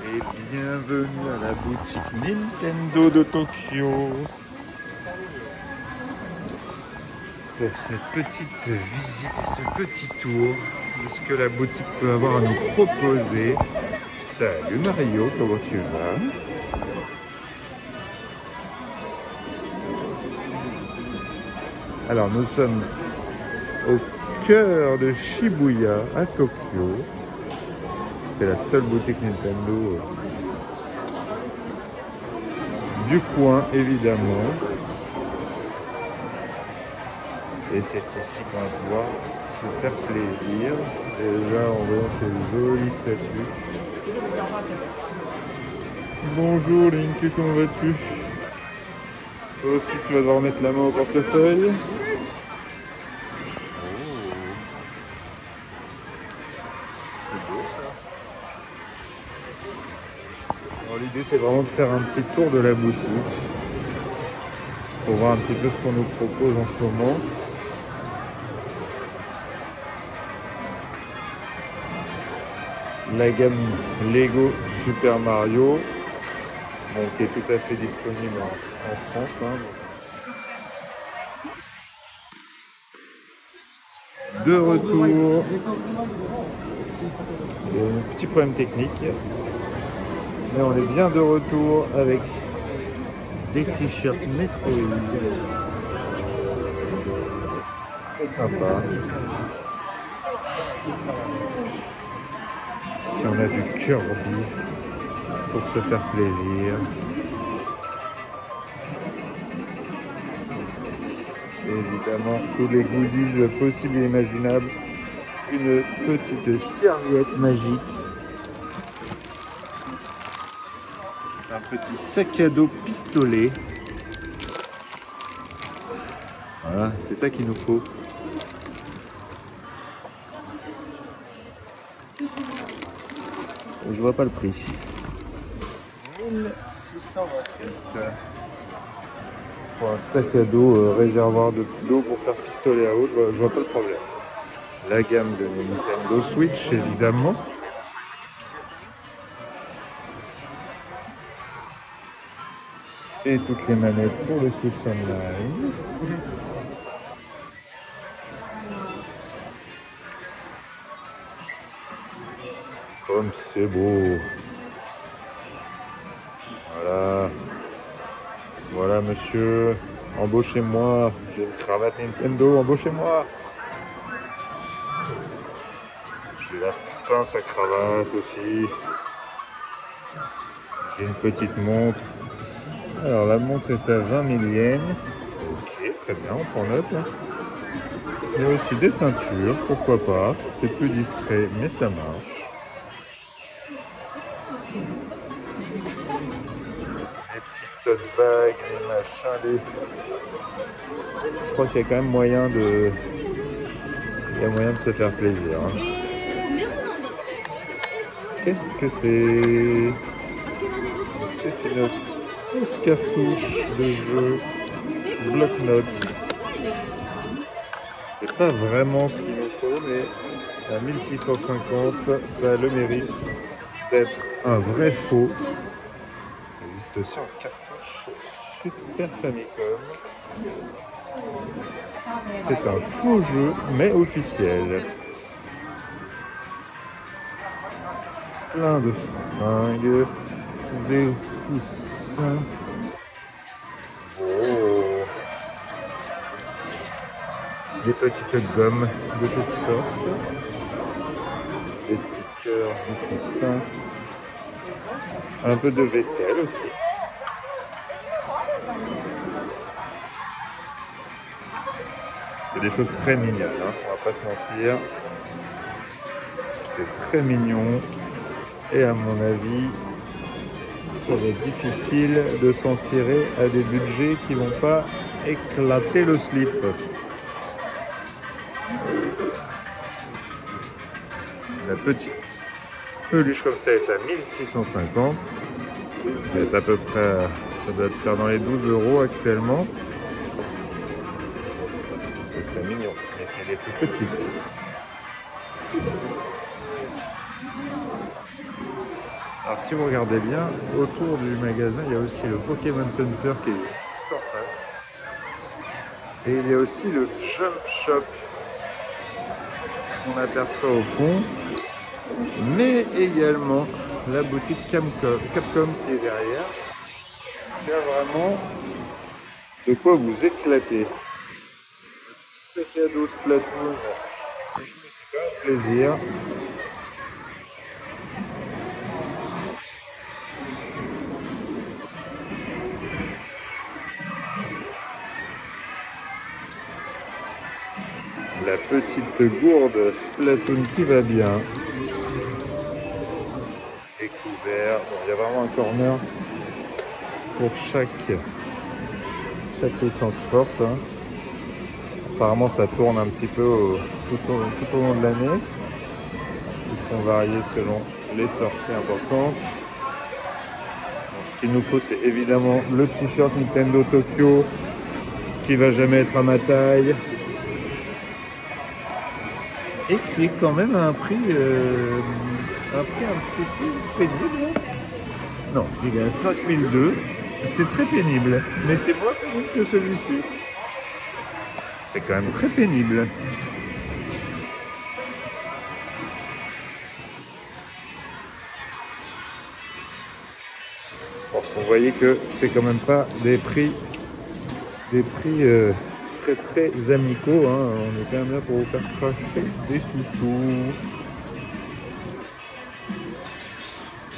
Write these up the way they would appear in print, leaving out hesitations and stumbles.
Et bienvenue à la boutique Nintendo de Tokyo pour cette petite visite et ce petit tour de ce que la boutique peut avoir à nous proposer. Salut Mario, comment tu vas? Alors nous sommes au cœur de Shibuya à Tokyo. C'est la seule boutique Nintendo du coin, évidemment. Et c'est ici qu'on va pouvoir se faire plaisir. Déjà, en voyant ces jolies statues. Bonjour Link, comment vas-tu? Toi aussi, tu vas devoir mettre la main au portefeuille. L'idée c'est vraiment de faire un petit tour de la boutique pour voir un petit peu ce qu'on nous propose en ce moment. La gamme Lego Super Mario, bon, qui est tout à fait disponible en France. De retour. Il y a un petit problème technique. Mais on est bien de retour avec des t-shirts Metroid. Très sympa. Et on a du Kirby pour se faire plaisir. Et évidemment, tous les goodies possibles et imaginables. Une petite serviette magique. Un petit sac à dos pistolet. Voilà, c'est ça qu'il nous faut. Je vois pas le prix. 1628 pour un sac à dos réservoir d'eau pour faire pistolet à eau. Je vois pas le problème. La gamme de Nintendo Switch, évidemment. Et toutes les manettes pour le Switch Online. Comme c'est beau. Voilà. Voilà monsieur. Embauchez-moi. J'ai une cravate Nintendo, embauchez-moi. J'ai la pince à cravate aussi. J'ai une petite montre. Alors la montre est à 20 000 yens. Ok, très bien, on prend note. Il y a aussi des ceintures, pourquoi pas. C'est plus discret, mais ça marche. Les petites tote bags, les machins, les... Je crois qu'il y a quand même moyen de... Il y a moyen de se faire plaisir. Hein. Qu'est-ce que c'est? C'est une petite cartouche de jeu bloc-notes. C'est pas vraiment ce qu'il nous faut, mais à 1650, ça a le mérite d'être un vrai faux. Ça existe aussi en cartouche Super Famicom. C'est un faux jeu, mais officiel. Plein de fringues, des coussins. Oh. Des petites gommes de toutes sortes. Des stickers, des coussins. Un peu de vaisselle aussi. C'est des choses très mignonnes, hein, on va pas se mentir. C'est très mignon. Et à mon avis, ça va être difficile de s'en tirer à des budgets qui vont pas éclater le slip. La petite peluche comme ça est à 1650. C'est à peu près, ça doit être faire dans les 12 € actuellement. C'est très mignon, mais c'est des plus petites. Alors si vous regardez bien, autour du magasin, il y a aussi le Pokémon Center qui est juste en face. Et il y a aussi le Jump Shop qu'on aperçoit au fond, mais également la boutique Capcom qui est derrière. Il y a vraiment de quoi vous éclater. Le petit sac à dos Splatoon, je me suis fait plaisir. La petite gourde Splatoon qui va bien. Et couvert. Bon, il y a vraiment un corner pour chaque licence forte. Hein. Apparemment ça tourne un petit peu tout au long de l'année. Ils font varier selon les sorties importantes. Donc, ce qu'il nous faut, c'est évidemment le t-shirt Nintendo Tokyo qui va jamais être à ma taille. Et qui est quand même à un prix un petit peu pénible. Non, il est à 5002. C'est très pénible, mais c'est moins pénible que celui-ci. C'est quand même très pénible. Bon, vous voyez que c'est quand même pas des prix très amicaux, hein. On est quand même là pour vous faire cracher des sous-sous.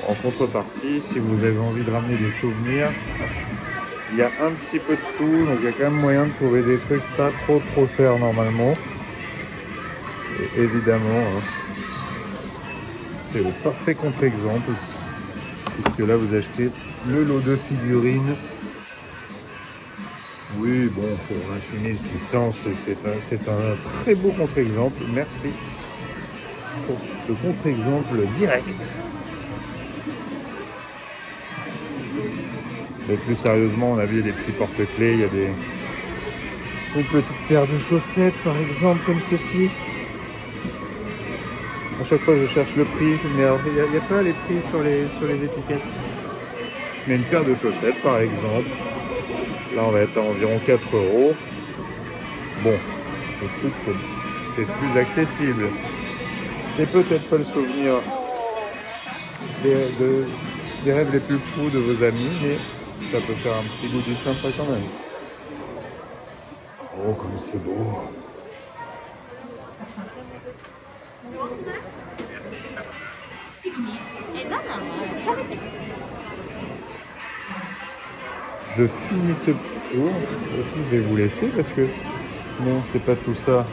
En contrepartie, si vous avez envie de ramener des souvenirs, il y a un petit peu de tout, donc il y a quand même moyen de trouver des trucs pas trop chers normalement. Et évidemment, hein, c'est le parfait contre-exemple, puisque là vous achetez le lot de figurines. Oui, bon, pour un 6600, c'est un très beau contre-exemple. Merci pour ce contre-exemple direct. Mais plus sérieusement, on a vu des petits porte-clés, il y a une petite paire de chaussettes par exemple, comme ceci. À chaque fois je cherche le prix, mais alors, il n'y a pas les prix sur les étiquettes. Mais une paire de chaussettes par exemple, là on va être à environ 4 €. Bon, tout de suite c'est plus accessible. C'est peut-être pas le souvenir des rêves les plus fous de vos amis, mais ça peut faire un petit goût du sympa quand même. Oh, comme c'est beau! Je finis ce petit tour, et puis je vais vous laisser parce que non, c'est pas tout ça.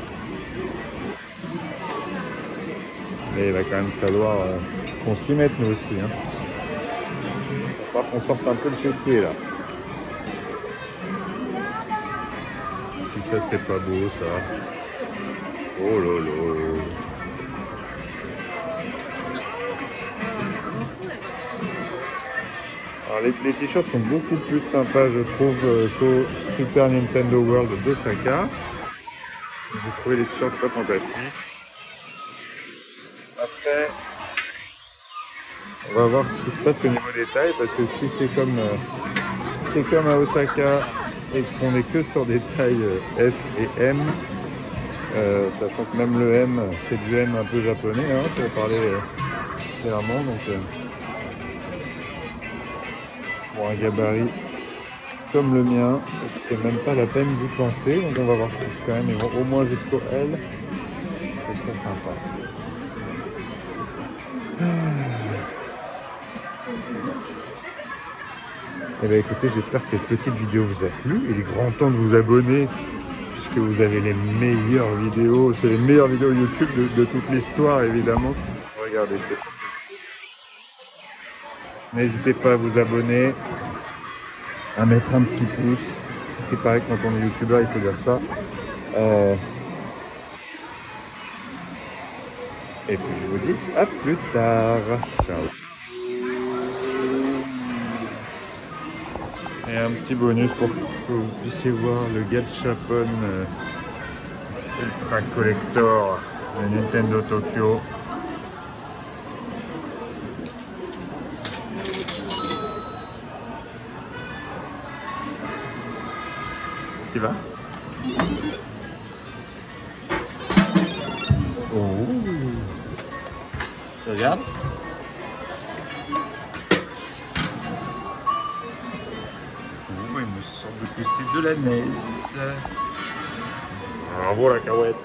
Mais il va quand même falloir qu'on s'y mette nous aussi. Hein. Il va falloir qu'on sorte un peu le chéquier là. Si ça c'est pas beau ça. Oh lolo. Alors les t-shirts sont beaucoup plus sympas je trouve qu'au Super Nintendo World d'Osaka. J'ai trouvé les t-shirts très fantastiques. Après, on va voir ce qui se passe au niveau des tailles parce que si c'est comme à Osaka et qu'on est que sur des tailles S et M, sachant que même le M c'est du M un peu japonais hein, pour parler clairement, donc pour un gabarit comme le mien, c'est même pas la peine d'y penser, donc on va voir si quand même ils vont au moins jusqu'au L, c'est très sympa. Et bien écoutez, j'espère que cette petite vidéo vous a plu. Il est grand temps de vous abonner puisque vous avez les meilleures vidéos. C'est les meilleures vidéos YouTube de toute l'histoire évidemment. Regardez, n'hésitez pas à vous abonner, à mettre un petit pouce. C'est pareil quand on est youtubeur, il faut dire ça. Et puis je vous dis à plus tard. Ciao. Et un petit bonus pour que vous puissiez voir le Gachapon Ultra Collector de Nintendo Tokyo. Tu vas? Oh. Tu regardes? Oh, il me semble que c'est de la neige. Bravo la carouette.